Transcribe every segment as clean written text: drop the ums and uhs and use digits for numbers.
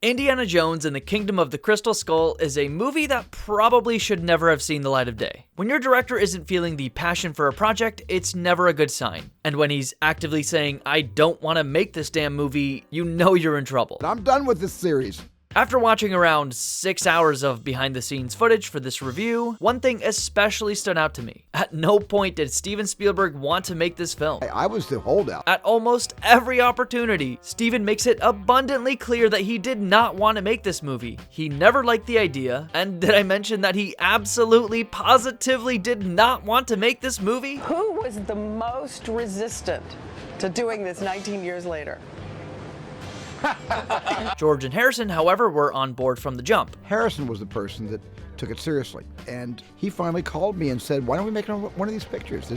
Indiana Jones and the Kingdom of the Crystal Skull is a movie that probably should never have seen the light of day. When your director isn't feeling the passion for a project, it's never a good sign. And when he's actively saying, "I don't want to make this damn movie," you know you're in trouble. I'm done with this series. After watching around 6 hours of behind-the-scenes footage for this review, one thing especially stood out to me. At no point did Steven Spielberg want to make this film. I was the holdout. At almost every opportunity, Steven makes it abundantly clear that he did not want to make this movie. He never liked the idea, and did I mention that he absolutely, positively did not want to make this movie? Who was the most resistant to doing this 19 years later? George and Harrison, however, were on board from the jump. Harrison was the person that took it seriously, and he finally called me and said, "Why don't we make one of these pictures?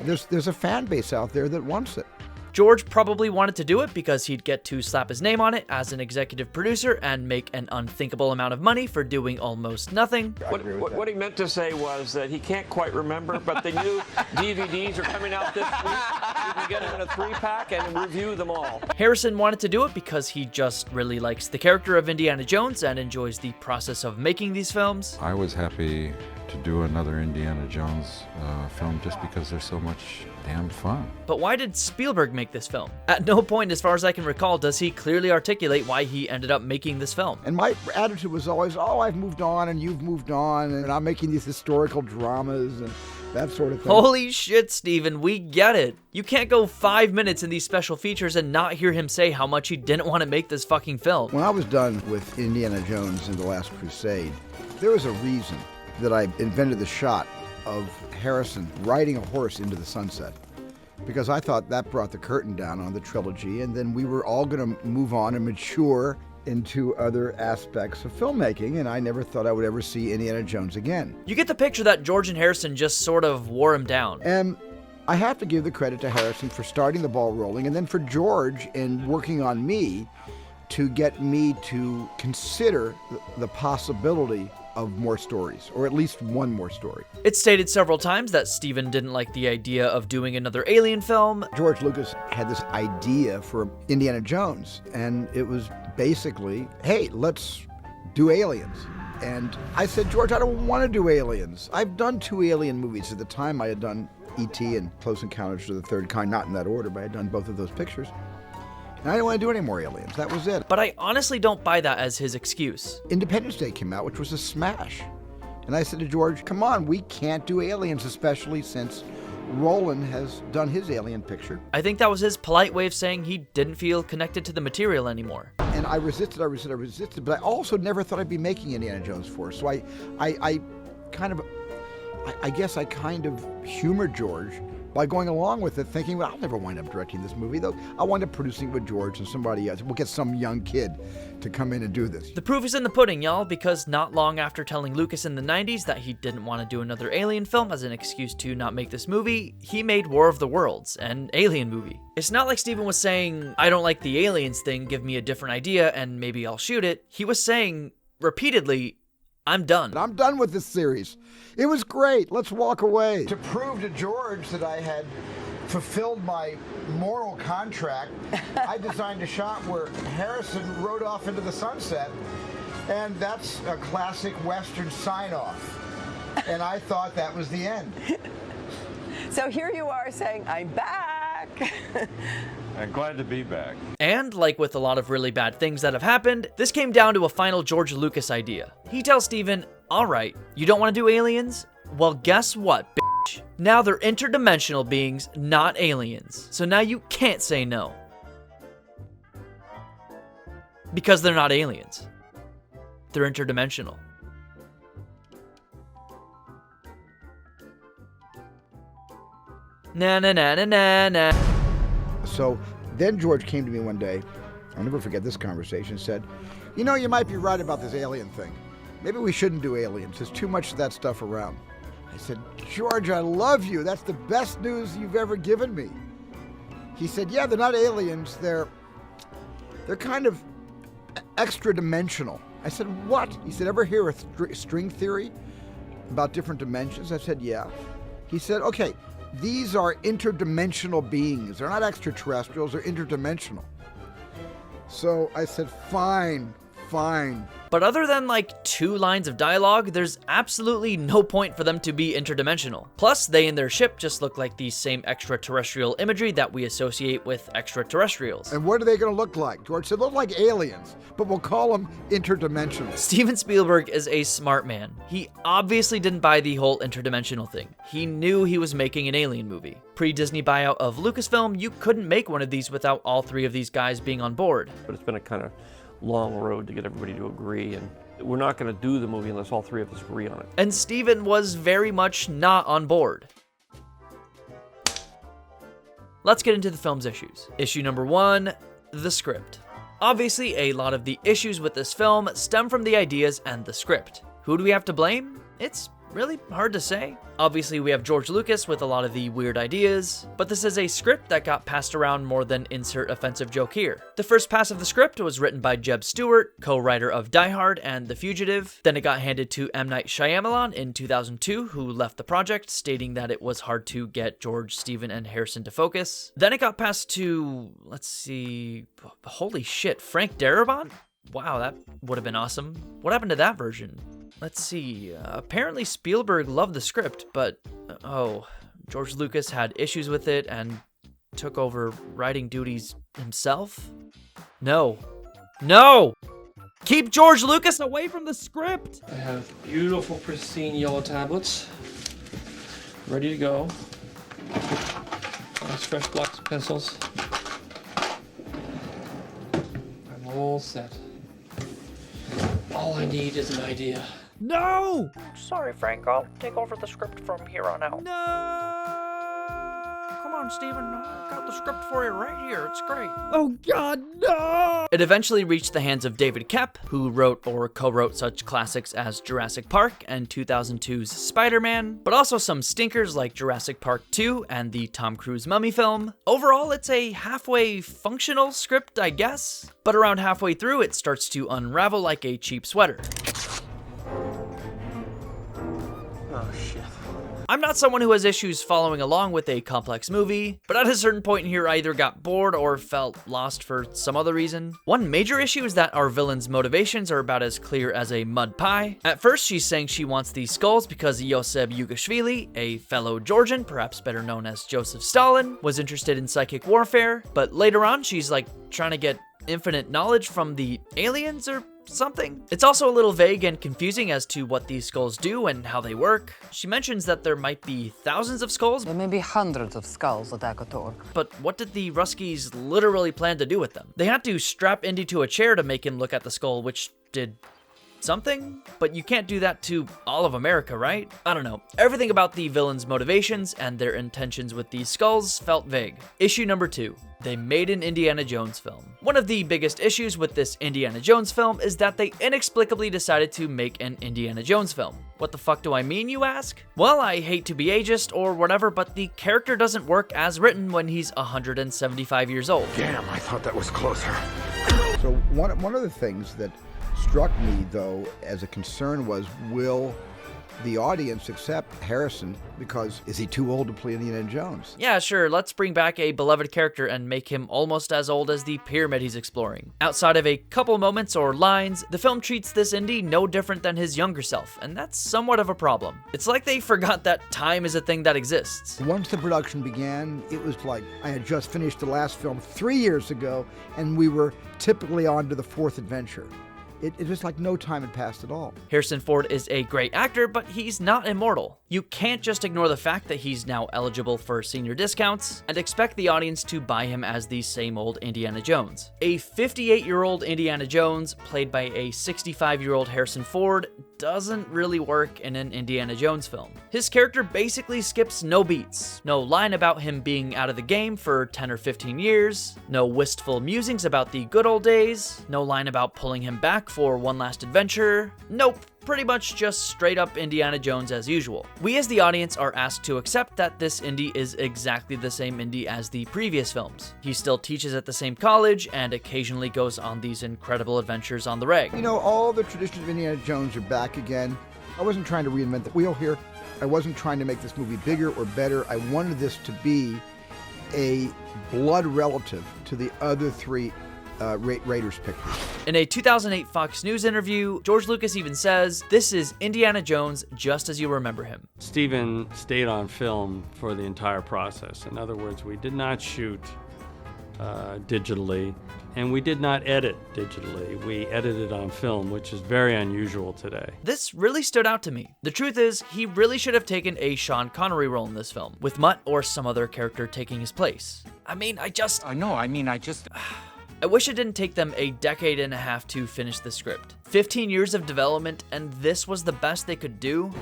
There's a fan base out there that wants it." George probably wanted to do it because he'd get to slap his name on it as an executive producer and make an unthinkable amount of money for doing almost nothing. What he meant to say was that he can't quite remember, but the new DVDs are coming out this week. You can get them in a 3-pack and review them all. Harrison wanted to do it because he just really likes the character of Indiana Jones and enjoys the process of making these films. I was happy to do another Indiana Jones film just because they're so much damn fun. But why did Spielberg make this film? At no point, as far as I can recall, does he clearly articulate why he ended up making this film. And my attitude was always, "Oh, I've moved on and you've moved on, and I'm making these historical dramas and that sort of thing." Holy shit, Steven, we get it. You can't go 5 minutes in these special features and not hear him say how much he didn't want to make this fucking film. When I was done with Indiana Jones and the Last Crusade, there was a reason that I invented the shot of Harrison riding a horse into the sunset, because I thought that brought the curtain down on the trilogy, and then we were all going to move on and mature into other aspects of filmmaking, and I never thought I would ever see Indiana Jones again. You get the picture that George and Harrison just sort of wore him down. And I have to give the credit to Harrison for starting the ball rolling, and then for George in working on me to get me to consider the possibility of more stories, or at least one more story. It's stated several times that Steven didn't like the idea of doing another Alien film. George Lucas had this idea for Indiana Jones, and it was basically, "Hey, let's do aliens." And I said, "George, I don't want to do aliens. I've done 2 alien movies." At the time, I had done E.T. and Close Encounters of the Third Kind, not in that order, but I had done both of those pictures. And I didn't want to do any more aliens. That was it. But I honestly don't buy that as his excuse. Independence Day came out, which was a smash. And I said to George, "Come on, we can't do aliens, especially since Roland has done his alien picture." I think that was his polite way of saying he didn't feel connected to the material anymore. And I resisted, but I also never thought I'd be making Indiana Jones 4. So I guess I kind of humored George by going along with it, thinking, well, I'll never wind up directing this movie, though. I'll wind up producing it with George and somebody else. We'll get some young kid to come in and do this. The proof is in the pudding, y'all, because not long after telling Lucas in the 90s that he didn't want to do another Alien film as an excuse to not make this movie, he made War of the Worlds, an Alien movie. It's not like Steven was saying, "I don't like the aliens thing, give me a different idea and maybe I'll shoot it." He was saying, repeatedly, "I'm done. I'm done with this series. It was great. Let's walk away." To prove to George that I had fulfilled my moral contract, I designed a shot where Harrison rode off into the sunset, and that's a classic Western sign-off. And I thought that was the end. So here you are saying, "I'm back." I'm glad to be back. And, like with a lot of really bad things that have happened, this came down to a final George Lucas idea. He tells Steven, "Alright, you don't want to do aliens? Well, guess what, bitch? Now they're interdimensional beings, not aliens. So now you can't say no. Because they're not aliens. They're interdimensional." Na na na na na na. So then George came to me one day, I'll never forget this conversation, and said, "You know, you might be right about this alien thing. Maybe we shouldn't do aliens. There's too much of that stuff around." I said, "George, I love you. That's the best news you've ever given me." He said, "Yeah, they're not aliens. They're kind of extra-dimensional." I said, "What?" He said, "Ever hear of string theory about different dimensions?" I said, "Yeah." He said, "Okay, these are interdimensional beings. They're not extraterrestrials, they're interdimensional." So I said, fine. But other than like 2 lines of dialogue, there's absolutely no point for them to be interdimensional. Plus, they and their ship just look like the same extraterrestrial imagery that we associate with extraterrestrials. And what are they going to look like? George said, look like aliens, but we'll call them interdimensional. Steven Spielberg is a smart man. He obviously didn't buy the whole interdimensional thing. He knew he was making an alien movie. Pre-Disney buyout of Lucasfilm, you couldn't make one of these without all 3 of these guys being on board. But it's been a kind of long road to get everybody to agree, and we're not going to do the movie unless all 3 of us agree on it. And Steven was very much not on board. Let's get into the film's issues. Issue number 1, the script. Obviously, a lot of the issues with this film stem from the ideas and the script. Who do we have to blame? It's really hard to say. Obviously, we have George Lucas with a lot of the weird ideas, but this is a script that got passed around more than insert offensive joke here. The first pass of the script was written by Jeb Stewart, co-writer of Die Hard and The Fugitive. Then it got handed to M. Night Shyamalan in 2002, who left the project, stating that it was hard to get George, Steven, and Harrison to focus. Then it got passed to, let's see, holy shit, Frank Darabont? Wow, that would have been awesome. What happened to that version? Let's see, apparently Spielberg loved the script, but, George Lucas had issues with it and took over writing duties himself? No. Keep George Lucas away from the script! I have beautiful, pristine yellow tablets, ready to go. Nice fresh blocks of pencils. I'm all set. All I need is an idea. No! Sorry, Frank. I'll take over the script from here on out. No! Come on, Steven. I got the script for you right here. It's great. Oh god, no! It eventually reached the hands of David Koepp, who wrote or co-wrote such classics as Jurassic Park and 2002's Spider-Man, but also some stinkers like Jurassic Park 2 and the Tom Cruise Mummy film. Overall, it's a halfway functional script, I guess, but around halfway through, it starts to unravel like a cheap sweater. Oh, shit. I'm not someone who has issues following along with a complex movie, but at a certain point in here I either got bored or felt lost for some other reason. One major issue is that our villain's motivations are about as clear as a mud pie. At first she's saying she wants these skulls because Josip Jugashvili, a fellow Georgian, perhaps better known as Joseph Stalin, was interested in psychic warfare, but later on she's like trying to get infinite knowledge from the aliens or something. It's also a little vague and confusing as to what these skulls do and how they work. She mentions that there might be thousands of skulls, There may be hundreds of skulls at Akator. but what did the Ruskies literally plan to do with them? They had to strap Indy to a chair to make him look at the skull, which did something? But you can't do that to all of America, right? I don't know. Everything about the villains' motivations and their intentions with these skulls felt vague. Issue number 2. They made an Indiana Jones film. One of the biggest issues with this Indiana Jones film is that they inexplicably decided to make an Indiana Jones film. What the fuck do I mean, you ask? Well, I hate to be ageist or whatever, but the character doesn't work as written when he's 175 years old. Damn, I thought that was closer. So one of the things that struck me, though, as a concern was, will the audience accept Harrison because is he too old to play Indiana Jones? Yeah, sure, let's bring back a beloved character and make him almost as old as the pyramid he's exploring. Outside of a couple moments or lines, the film treats this Indy no different than his younger self, and that's somewhat of a problem. It's like they forgot that time is a thing that exists. Once the production began, it was like I had just finished the last film 3 years ago, and we were typically on to the 4th adventure. It was like no time had passed at all. Harrison Ford is a great actor, but he's not immortal. You can't just ignore the fact that he's now eligible for senior discounts and expect the audience to buy him as the same old Indiana Jones. A 58-year-old Indiana Jones, played by a 65-year-old Harrison Ford, doesn't really work in an Indiana Jones film. His character basically skips no beats. No line about him being out of the game for 10 or 15 years, no wistful musings about the good old days, no line about pulling him back for one last adventure. Nope. Pretty much just straight up Indiana Jones as usual. We as the audience are asked to accept that this Indy is exactly the same Indy as the previous films. He still teaches at the same college and occasionally goes on these incredible adventures on the reg. You know, all the traditions of Indiana Jones are back again. I wasn't trying to reinvent the wheel here. I wasn't trying to make this movie bigger or better. I wanted this to be a blood relative to the other 3 Raiders pictures. In a 2008 Fox News interview, George Lucas even says, "This is Indiana Jones just as you remember him." Steven stayed on film for the entire process. In other words, we did not shoot digitally, and we did not edit digitally. We edited on film, which is very unusual today. This really stood out to me. The truth is, he really should have taken a Sean Connery role in this film, with Mutt or some other character taking his place. I wish it didn't take them a decade and a half to finish the script. 15 years of development, and this was the best they could do?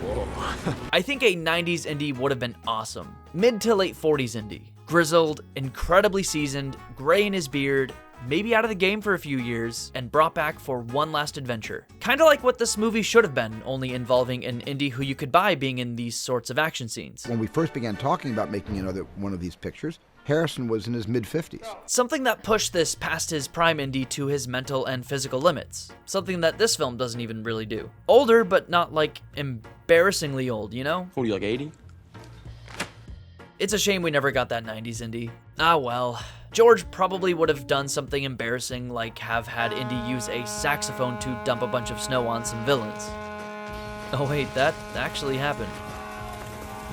I think a 90s indie would have been awesome. Mid to late 40s indie. Grizzled, incredibly seasoned, gray in his beard, maybe out of the game for a few years, and brought back for one last adventure. Kinda like what this movie should have been, only involving an indie who you could buy being in these sorts of action scenes. When we first began talking about making one of these pictures, Harrison was in his mid-50s. Something that pushed this past his prime indie to his mental and physical limits. Something that this film doesn't even really do. Older, but not like embarrassingly old, you know? What are you, like 80? It's a shame we never got that 90s indie. Ah well. George probably would have done something embarrassing like have had Indy use a saxophone to dump a bunch of snow on some villains. Oh wait, that actually happened.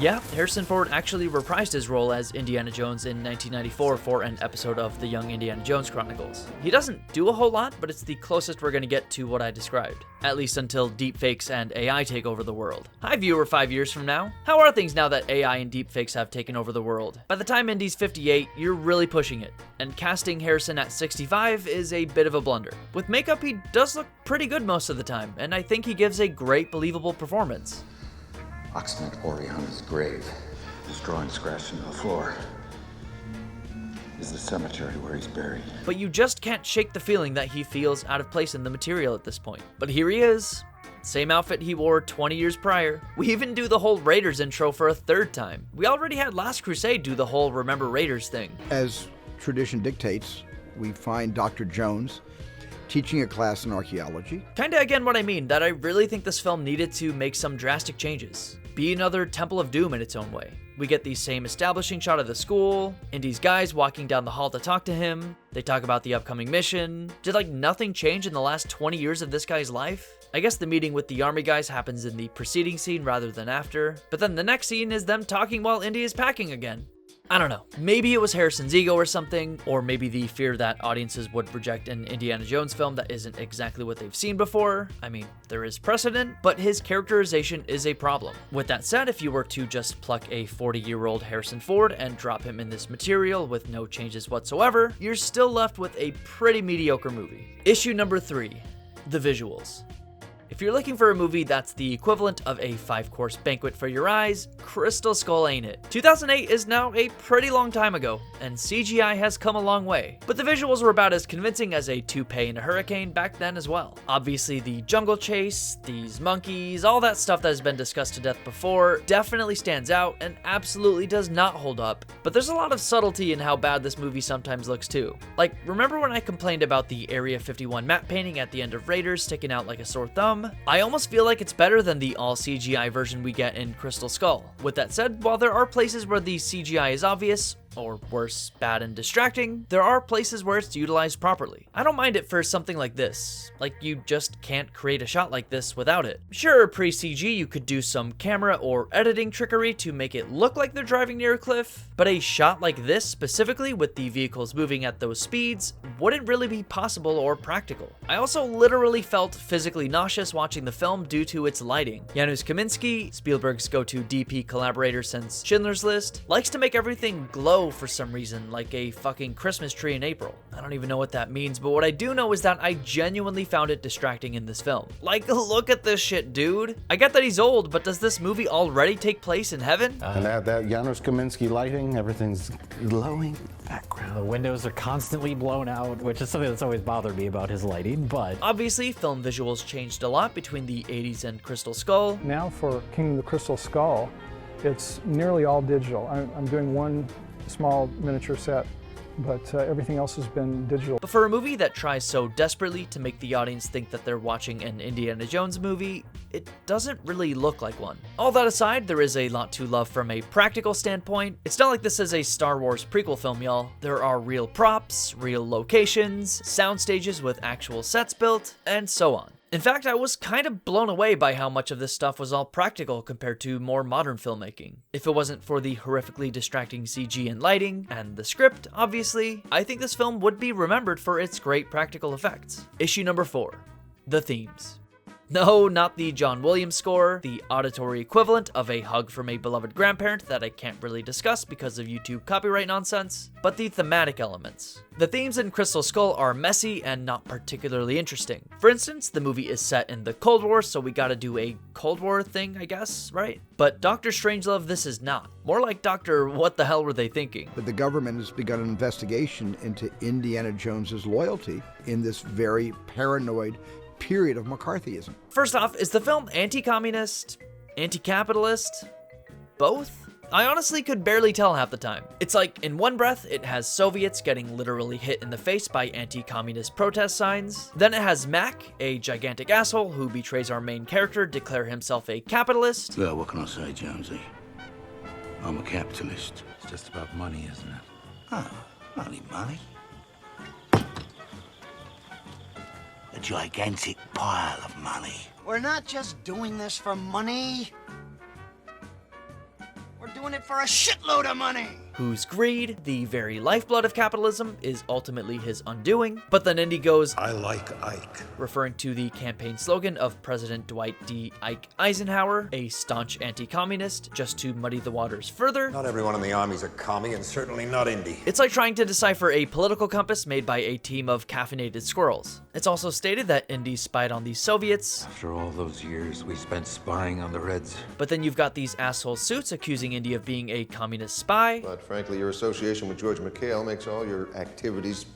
Yeah, Harrison Ford actually reprised his role as Indiana Jones in 1994 for an episode of The Young Indiana Jones Chronicles. He doesn't do a whole lot, but it's the closest we're gonna get to what I described. At least until deepfakes and AI take over the world. Hi viewer 5 years from now. How are things now that AI and deepfakes have taken over the world? By the time Indy's 58, you're really pushing it. And casting Harrison at 65 is a bit of a blunder. With makeup, he does look pretty good most of the time, and I think he gives a great, believable performance. Oxnard 40 on his grave. His drawing scratched into the floor. Is the cemetery where he's buried. But you just can't shake the feeling that he feels out of place in the material at this point. But here he is. Same outfit he wore 20 years prior. We even do the whole Raiders intro for a third time. We already had Last Crusade do the whole Remember Raiders thing. As tradition dictates, we find Dr. Jones teaching a class in archaeology. Kinda again what I mean, that I really think this film needed to make some drastic changes. Be another Temple of Doom in its own way. We get the same establishing shot of the school, Indy's guys walking down the hall to talk to him, they talk about the upcoming mission. Did like nothing change in the last 20 years of this guy's life? I guess the meeting with the army guys happens in the preceding scene rather than after, but then the next scene is them talking while Indy is packing again. I don't know, maybe it was Harrison's ego or something, or maybe the fear that audiences would reject an Indiana Jones film that isn't exactly what they've seen before. I mean, there is precedent, but his characterization is a problem. With that said, if you were to just pluck a 40-year-old Harrison Ford and drop him in this material with no changes whatsoever, you're still left with a pretty mediocre movie. Issue number 3, the visuals. If you're looking for a movie that's the equivalent of a 5-course banquet for your eyes, Crystal Skull ain't it. 2008 is now a pretty long time ago, and CGI has come a long way. But the visuals were about as convincing as a toupee in a hurricane back then as well. Obviously the jungle chase, these monkeys, all that stuff that has been discussed to death before definitely stands out and absolutely does not hold up. But there's a lot of subtlety in how bad this movie sometimes looks too. Like, remember when I complained about the Area 51 map painting at the end of Raiders sticking out like a sore thumb? I almost feel like it's better than the all CGI version we get in Crystal Skull. With that said, while there are places where the CGI is obvious, or worse, bad and distracting, there are places where it's utilized properly. I don't mind it for something like this. Like, you just can't create a shot like this without it. Sure, pre-CG you could do some camera or editing trickery to make it look like they're driving near a cliff, but a shot like this specifically with the vehicles moving at those speeds wouldn't really be possible or practical. I also literally felt physically nauseous watching the film due to its lighting. Janusz Kaminski, Spielberg's go-to DP collaborator since Schindler's List, likes to make everything glow for some reason, like a fucking Christmas tree in April. I don't even know what that means, but what I do know is that I genuinely found it distracting in this film. Like, look at this shit, dude. I get that he's old, but does this movie already take place in heaven? And that Janusz Kaminski lighting, everything's glowing background. The windows are constantly blown out, which is something that's always bothered me about his lighting, but... Obviously, film visuals changed a lot between the 80s and Crystal Skull. Now for Kingdom of the Crystal Skull, it's nearly all digital. I'm doing one small miniature set but everything else has been digital. But for a movie that tries so desperately to make the audience think that they're watching an Indiana Jones movie, it doesn't really look like one. All that aside, there is a lot to love from a practical standpoint. It's not like this is a Star Wars prequel film, y'all. There are real props, real locations, sound stages with actual sets built, and so on. In fact, I was kind of blown away by how much of this stuff was all practical compared to more modern filmmaking. If it wasn't for the horrifically distracting CG and lighting, and the script, obviously, I think this film would be remembered for its great practical effects. Issue number 4, the themes. No, not the John Williams score, the auditory equivalent of a hug from a beloved grandparent that I can't really discuss because of YouTube copyright nonsense, but the thematic elements. The themes in Crystal Skull are messy and not particularly interesting. For instance, the movie is set in the Cold War, so we gotta do a Cold War thing, I guess, right? But Dr. Strangelove, this is not. More like Dr. What the hell were they thinking? But the government has begun an investigation into Indiana Jones's loyalty in this very paranoid period of McCarthyism. First off, is the film anti-communist, anti-capitalist, both? I honestly could barely tell half the time. It's like, in one breath, it has Soviets getting literally hit in the face by anti-communist protest signs. Then it has Mac, a gigantic asshole who betrays our main character, declare himself a capitalist. Well, what can I say, Jonesy? I'm a capitalist. It's just about money, isn't it? Oh, only money. A gigantic pile of money. We're not just doing this for money. We're doing it for a shitload of money. Whose greed, the very lifeblood of capitalism, is ultimately his undoing. But then Indy goes, I like Ike. Referring to the campaign slogan of President Dwight D. Ike Eisenhower, a staunch anti-communist, just to muddy the waters further. Not everyone in the army's a commie, and certainly not Indy. It's like trying to decipher a political compass made by a team of caffeinated squirrels. It's also stated that Indy spied on the Soviets. After all those years we spent spying on the Reds. But then you've got these asshole suits accusing Indy of being a communist spy. But frankly, your association with George McHale makes all your activities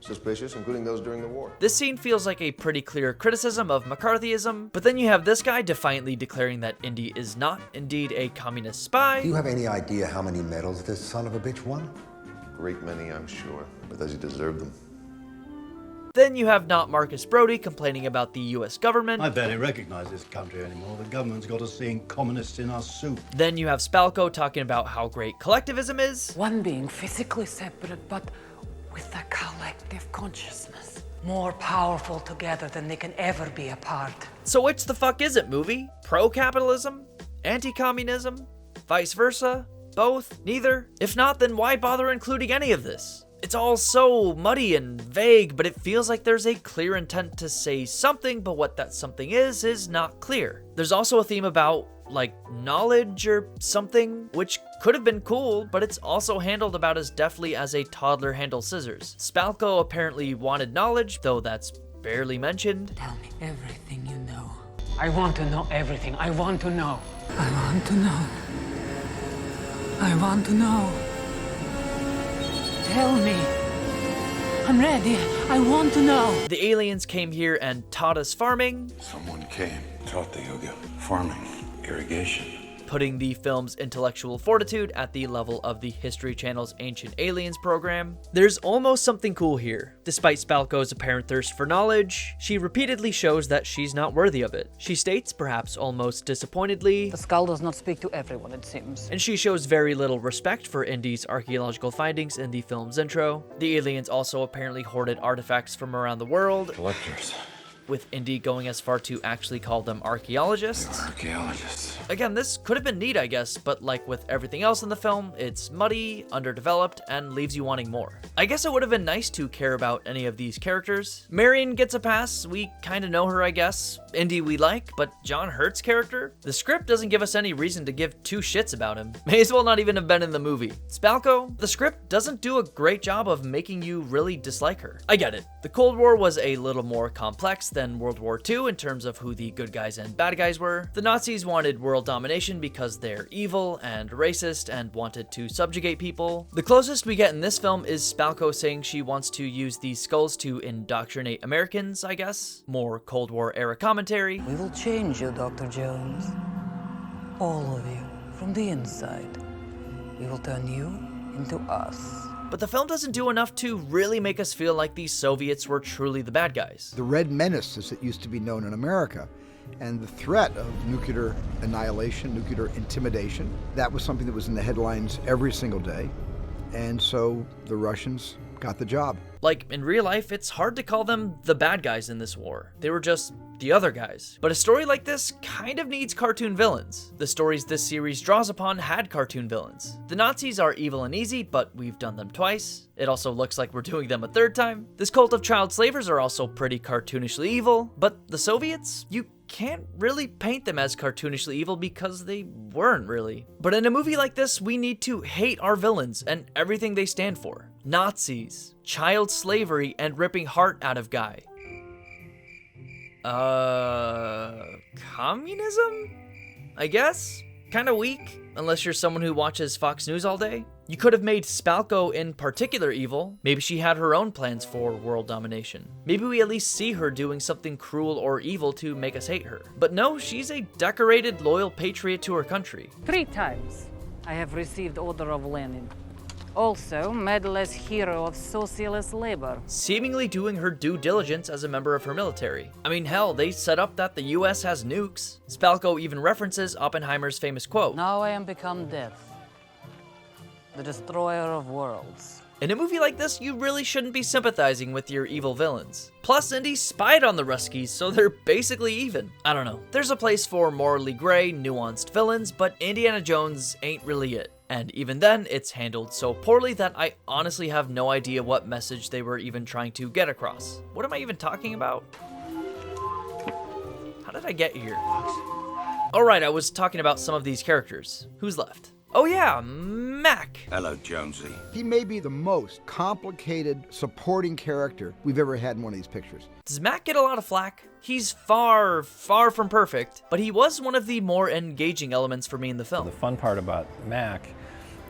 suspicious, including those during the war. This scene feels like a pretty clear criticism of McCarthyism, but then you have this guy defiantly declaring that Indy is not indeed a communist spy. Do you have any idea how many medals this son of a bitch won? Great many, I'm sure. But does he deserve them? Then you have not Marcus Brody complaining about the US government. I barely recognize this country anymore. The government's got us seeing communists in our soup. Then you have Spalko talking about how great collectivism is. One being physically separate, but with a collective consciousness. More powerful together than they can ever be apart. So which the fuck is it, movie? Pro-capitalism? Anti-communism? Vice versa? Both? Neither? If not, then why bother including any of this? It's all so muddy and vague, but it feels like there's a clear intent to say something, but what that something is not clear. There's also a theme about, like, knowledge or something, which could have been cool, but it's also handled about as deftly as a toddler handles scissors. Spalko apparently wanted knowledge, though that's barely mentioned. Tell me everything you know. I want to know everything. I want to know. I want to know. I want to know. Tell me. I'm ready. I want to know. The aliens came here and taught us farming. Someone came, taught the Yuga. Farming, irrigation. Putting the film's intellectual fortitude at the level of the History Channel's Ancient Aliens program. There's almost something cool here. Despite Spalko's apparent thirst for knowledge, she repeatedly shows that she's not worthy of it. She states, perhaps almost disappointedly, the skull does not speak to everyone, it seems. And she shows very little respect for Indy's archaeological findings in the film's intro. The aliens also apparently hoarded artifacts from around the world. Collectors. With Indy going as far to actually call them archaeologists. Archaeologists. Again, this could have been neat, I guess, but like with everything else in the film, it's muddy, underdeveloped, and leaves you wanting more. I guess it would have been nice to care about any of these characters. Marion gets a pass, we kinda know her, I guess. Indy we like, but John Hurt's character? The script doesn't give us any reason to give two shits about him. May as well not even have been in the movie. Spalko? The script doesn't do a great job of making you really dislike her. I get it. The Cold War was a little more complex than World War II in terms of who the good guys and bad guys were. The Nazis wanted world domination because they're evil and racist and wanted to subjugate people. The closest we get in this film is Spalko saying she wants to use these skulls to indoctrinate Americans, I guess. More Cold War era commentary. We will change you, Dr. Jones. All of you, from the inside. We will turn you into us. but the film doesn't do enough to really make us feel like the Soviets were truly the bad guys. The Red Menace, as it used to be known in America, and the threat of nuclear annihilation, nuclear intimidation, that was something that was in the headlines every single day. And so the Russians got the job. Like, in real life, it's hard to call them the bad guys in this war. They were just the other guys. But a story like this kind of needs cartoon villains. The stories this series draws upon had cartoon villains. The Nazis are evil and easy, but we've done them twice. It also looks like we're doing them a third time. This cult of child slavers are also pretty cartoonishly evil, but the Soviets? You can't really paint them as cartoonishly evil because they weren't really. But in a movie like this, we need to hate our villains and everything they stand for. Nazis, child slavery, and ripping heart out of guy. Communism? I guess? Kinda weak, unless you're someone who watches Fox News all day. You could have made Spalko in particular evil. Maybe she had her own plans for world domination. Maybe we at least see her doing something cruel or evil to make us hate her. But no, she's a decorated, loyal patriot to her country. 3 times I have received Order of Lenin. Also, Medal as Hero of Socialist Labor. Seemingly doing her due diligence as a member of her military. I mean, hell, they set up that the US has nukes. Spalko even references Oppenheimer's famous quote. Now I am become death, the destroyer of worlds. In a movie like this, you really shouldn't be sympathizing with your evil villains. Plus, Indy spied on the Ruskies, so they're basically even. I don't know. There's a place for morally gray, nuanced villains, but Indiana Jones ain't really it. And even then, it's handled so poorly that I honestly have no idea what message they were even trying to get across. What am I even talking about? How did I get here? Alright, I was talking about some of these characters. Who's left? Oh yeah, Mac. Hello, Jonesy. He may be the most complicated supporting character we've ever had in one of these pictures. Does Mac get a lot of flack? He's far, far from perfect, but he was one of the more engaging elements for me in the film. The fun part about Mac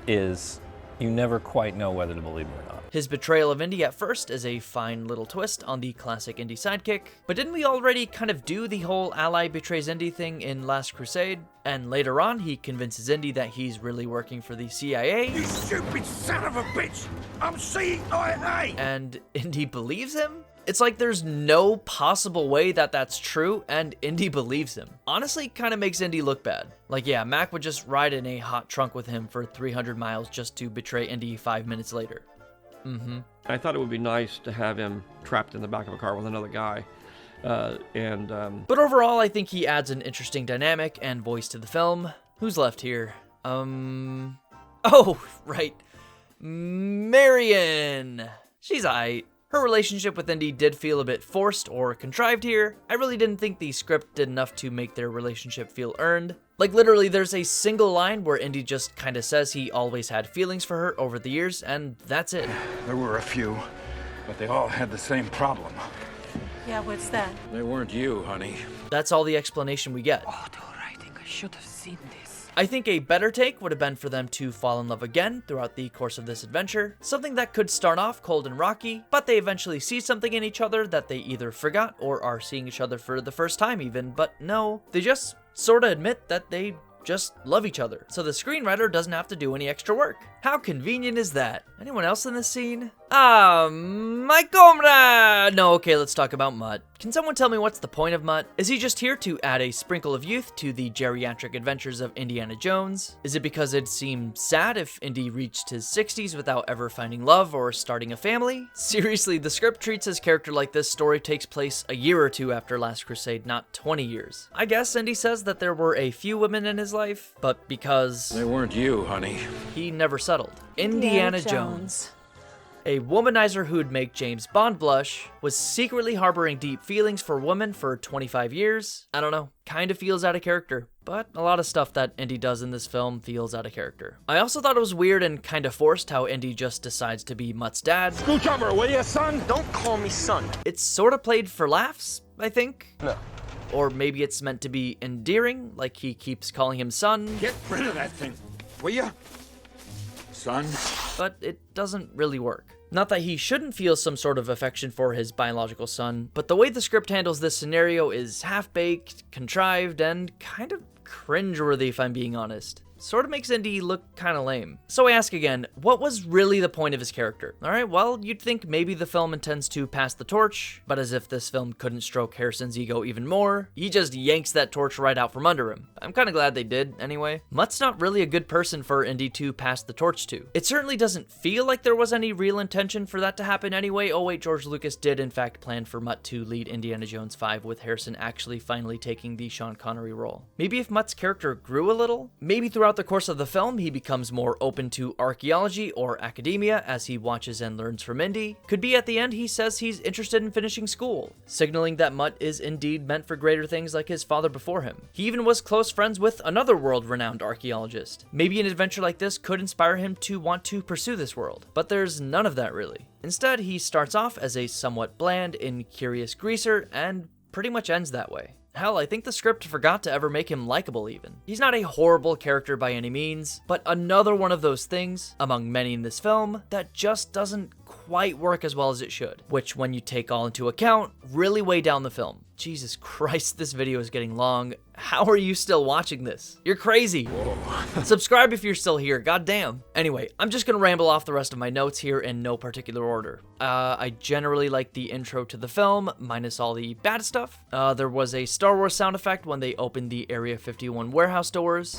is you never quite know whether to believe him or not. His betrayal of Indy at first is a fine little twist on the classic Indy sidekick, but didn't we already kind of do the whole ally betrays Indy thing in Last Crusade? And later on, he convinces Indy that he's really working for the CIA. You stupid son of a bitch! I'm CIA! And Indy believes him? It's like there's no possible way that that's true, and Indy believes him. Honestly, kind of makes Indy look bad. Like, yeah, Mac would just ride in a hot trunk with him for 300 miles just to betray Indy 5 minutes later. I thought it would be nice to have him trapped in the back of a car with another guy. But overall, I think he adds an interesting dynamic and voice to the film. Who's left here? Oh, right. Marion! She's aight. Her relationship with Indy did feel a bit forced or contrived here. I really didn't think the script did enough to make their relationship feel earned. Like, literally, there's a single line where Indy just kinda says he always had feelings for her over the years, and that's it. There were a few, but they all had the same problem. Yeah, what's that? They weren't you, honey. That's all the explanation we get. I think I should have seen this. I think a better take would have been for them to fall in love again throughout the course of this adventure. Something that could start off cold and rocky, but they eventually see something in each other that they either forgot or are seeing each other for the first time even, but no, they just sorta admit that they just love each other. So the screenwriter doesn't have to do any extra work. How convenient is that? Anyone else in this scene? My comrade! No, okay, let's talk about Mutt. Can someone tell me what's the point of Mutt? Is he just here to add a sprinkle of youth to the geriatric adventures of Indiana Jones? Is it because it'd seem sad if Indy reached his 60s without ever finding love or starting a family? Seriously, the script treats his character like this story takes place a year or two after Last Crusade, not 20 years. I guess Indy says that there were a few women in his life, but because They weren't you, honey. he never settled. Indiana Jones. A womanizer who'd make James Bond blush, was secretly harboring deep feelings for women for 25 years. I don't know, kinda feels out of character. But a lot of stuff that Indy does in this film feels out of character. I also thought it was weird and kinda forced how Indy just decides to be Mutt's dad. Scooch over, will you, son? Don't call me son. It's sorta played for laughs, I think. No. Or maybe it's meant to be endearing, like he keeps calling him son. Get rid of that thing, will you? Son? But it doesn't really work. Not that he shouldn't feel some sort of affection for his biological son, but the way the script handles this scenario is half-baked, contrived, and kind of cringeworthy if I'm being honest. sort of makes Indy look kinda lame. So I ask again, what was really the point of his character? Alright, well, you'd think maybe the film intends to pass the torch, but as if this film couldn't stroke Harrison's ego even more, he just yanks that torch right out from under him. I'm kinda glad they did, anyway. Mutt's not really a good person for Indy to pass the torch to. It certainly doesn't feel like there was any real intention for that to happen anyway. Oh wait, George Lucas did in fact plan for Mutt to lead Indiana Jones 5, with Harrison actually finally taking the Sean Connery role. Maybe if Mutt's character grew a little, maybe throughout the course of the film he becomes more open to archaeology or academia as he watches and learns from Indy. Could be at the end he says he's interested in finishing school, signaling that Mutt is indeed meant for greater things like his father before him. He even was close friends with another world-renowned archaeologist. Maybe an adventure like this could inspire him to want to pursue this world, but there's none of that really. Instead, he starts off as a somewhat bland, incurious greaser and pretty much ends that way. Hell, I think the script forgot to ever make him likable even. He's not a horrible character by any means, but another one of those things, among many in this film, that just doesn't quite work as well as it should, which when you take all into account, really weigh down the film. Jesus Christ, this video is getting long. How are you still watching this? You're crazy. Subscribe if you're still here, goddamn. Anyway, I'm just gonna ramble off the rest of my notes here in no particular order. I generally like the intro to the film, minus all the bad stuff. There was a Star Wars sound effect when they opened the Area 51 warehouse doors.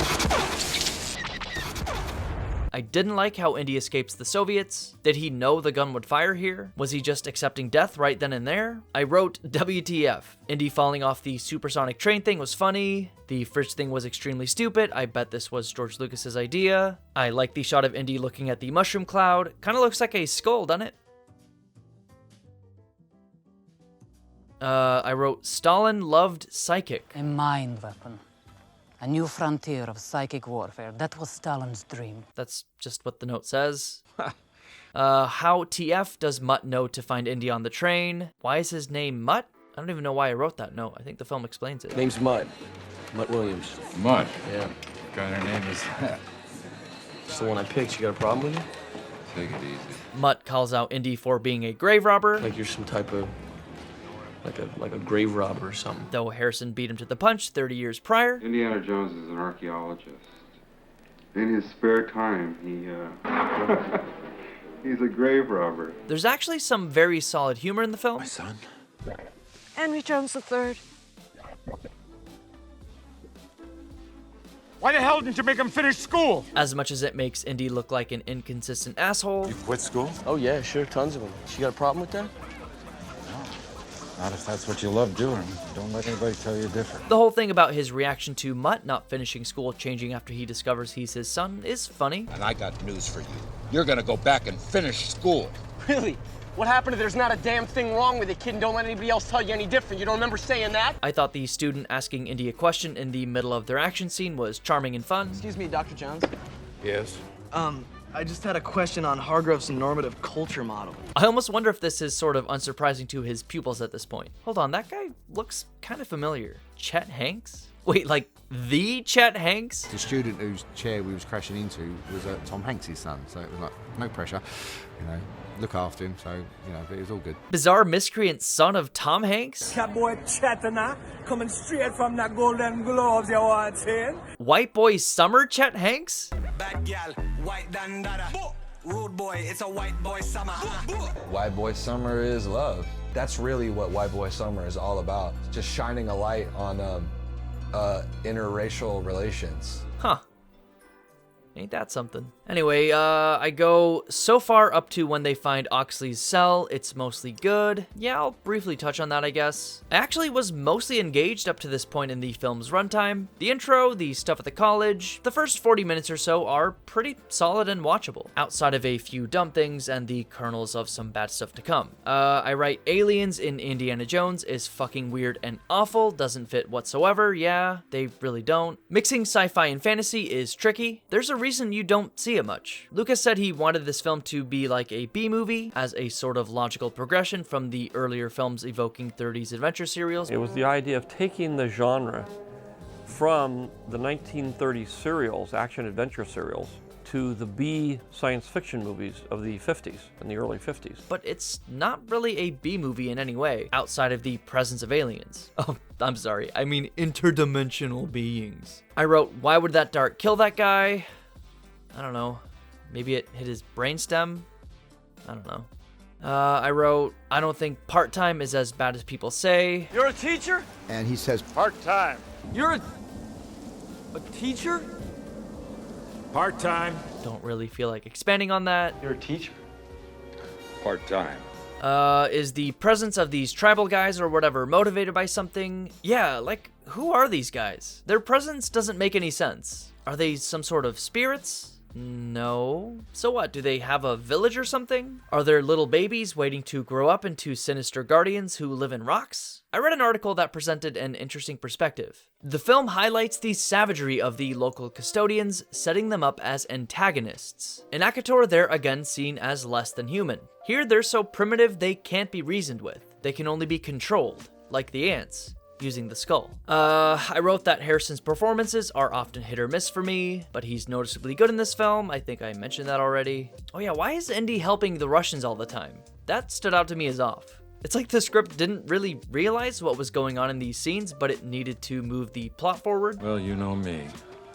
I didn't like how Indy escapes the Soviets. Did he know the gun would fire here? Was he just accepting death right then and there? I wrote, WTF. Indy falling off the supersonic train thing was funny. The fridge thing was extremely stupid. I bet this was George Lucas's idea. I like the shot of Indy looking at the mushroom cloud. Kinda looks like a skull, doesn't it? I wrote, Stalin loved psychic. A mind weapon. A new frontier of psychic warfare. That was Stalin's dream. That's just what the note says. How TF does Mutt know to find Indy on the train? Why is his name Mutt? I don't even know why I wrote that note. I think the film explains it. Name's Mutt. Mutt Williams. Mutt? Yeah. What kind of name is that? It's the one I picked. You got a problem with it? Take it easy. Mutt calls out Indy for being a grave robber. Like you're some type of... Like a grave robber or something. Though Harrison beat him to the punch 30 years prior. Indiana Jones is an archaeologist. In his spare time, he's a grave robber. There's actually some very solid humor in the film. My son? Henry Jones III. Why the hell didn't you make him finish school? As much as it makes Indy look like an inconsistent asshole. You quit school? Oh yeah, sure, tons of them. She got a problem with that? Not if that's what you love doing. Don't let anybody tell you different. The whole thing about his reaction to Mutt not finishing school changing after he discovers he's his son is funny. And I got news for you. You're gonna go back and finish school. Really? What happened if there's not a damn thing wrong with it, kid, and don't let anybody else tell you any different? You don't remember saying that? I thought the student asking Indy a question in the middle of their action scene was charming and fun. Excuse me, Dr. Jones. Yes? I just had a question on Hargrove's normative culture model. I almost wonder if this is sort of unsurprising to his pupils at this point. Hold on, that guy looks kind of familiar. Chet Hanks? Wait, like the Chet Hanks? The student whose chair we was crashing into was Tom Hanks' son, so it was like, no pressure, look after him, so, but it was all good. Bizarre miscreant son of Tom Hanks? That boy Chetana, coming straight from the Golden Globes, you want to White boy summer Chet Hanks? Bad gal, white dandada. Rude boy, it's a white boy summer. White boy summer is love. That's really what white boy summer is all about. Just shining a light on interracial relations. Huh. Ain't that something? Anyway, I go so far up to when they find Oxley's cell, it's mostly good. Yeah, I'll briefly touch on that, I guess. I actually was mostly engaged up to this point in the film's runtime. The intro, the stuff at the college, the first 40 minutes or so are pretty solid and watchable, outside of a few dumb things and the kernels of some bad stuff to come. I write aliens in Indiana Jones is fucking weird and awful, doesn't fit whatsoever, yeah, they really don't. Mixing sci-fi and fantasy is tricky. There's a reason you don't see it much. Lucas said he wanted this film to be like a B-movie, as a sort of logical progression from the earlier films evoking 30s adventure serials. It was the idea of taking the genre from the 1930s serials, action-adventure serials, to the B science fiction movies of the 50s, in the early 50s. But it's not really a B movie in any way, outside of the presence of aliens. Oh, I'm sorry, I mean interdimensional beings. I wrote, why would that dart kill that guy? I don't know. Maybe it hit his brainstem? I don't know. I wrote, I don't think part-time is as bad as people say. You're a teacher? And he says, Part-time. You're a teacher? Part-time. Don't really feel like expanding on that. You're a teacher. Part-time. Is the presence of these tribal guys or whatever motivated by something? Yeah, like, who are these guys? Their presence doesn't make any sense. Are they some sort of spirits? No. So what, do they have a village or something? Are there little babies waiting to grow up into sinister guardians who live in rocks? I read an article that presented an interesting perspective. The film highlights the savagery of the local custodians, setting them up as antagonists. In Akator, they're again seen as less than human. Here, they're so primitive they can't be reasoned with. They can only be controlled, like the ants, using the skull. I wrote that Harrison's performances are often hit or miss for me, but he's noticeably good in this film. I think I mentioned that already. Oh yeah, why is Indy helping the Russians all the time? That stood out to me as off. It's like the script didn't really realize what was going on in these scenes, but it needed to move the plot forward. Well, you know me.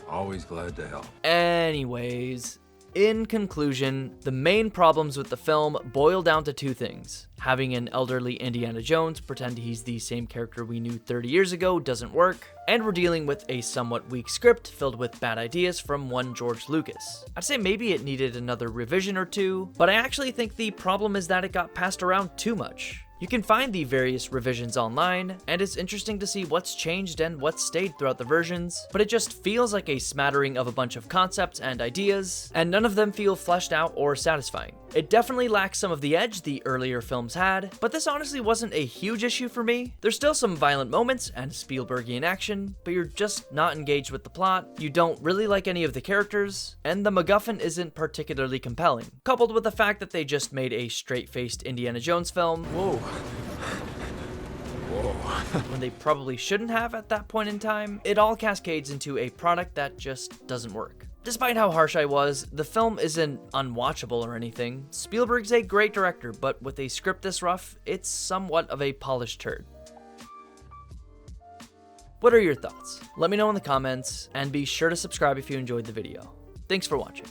Always glad to help. Anyways, in conclusion, the main problems with the film boil down to two things. Having an elderly Indiana Jones pretend he's the same character we knew 30 years ago doesn't work, and we're dealing with a somewhat weak script filled with bad ideas from one George Lucas. I'd say maybe it needed another revision or two, but I actually think the problem is that it got passed around too much. You can find the various revisions online, and it's interesting to see what's changed and what's stayed throughout the versions, but it just feels like a smattering of a bunch of concepts and ideas, and none of them feel fleshed out or satisfying. It definitely lacks some of the edge the earlier films had, but this honestly wasn't a huge issue for me. There's still some violent moments and Spielbergian action, but you're just not engaged with the plot, you don't really like any of the characters, and the MacGuffin isn't particularly compelling. Coupled with the fact that they just made a straight-faced Indiana Jones film, when they probably shouldn't have at that point in time, it all cascades into a product that just doesn't work. Despite how harsh I was, the film isn't unwatchable or anything. Spielberg's a great director, but with a script this rough, it's somewhat of a polished turd. What are your thoughts? Let me know in the comments, and be sure to subscribe if you enjoyed the video. Thanks for watching.